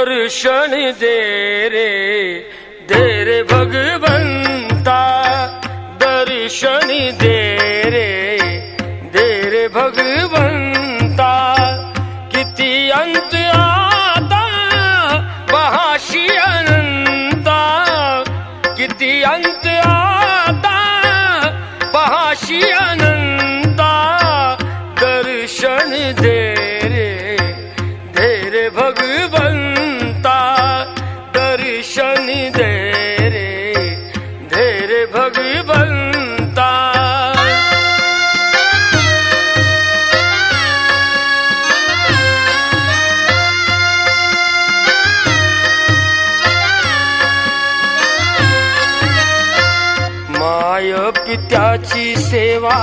दर्शन दे रे भगवंता, दर्शन दे रे भगवंता। किती अंत आता बहाशी अनंता, किती अंत आता बहाशी अनंता। दर्शन दे रे भगवंता, दर्शन दे रे भगवंता। माय पित्याची सेवा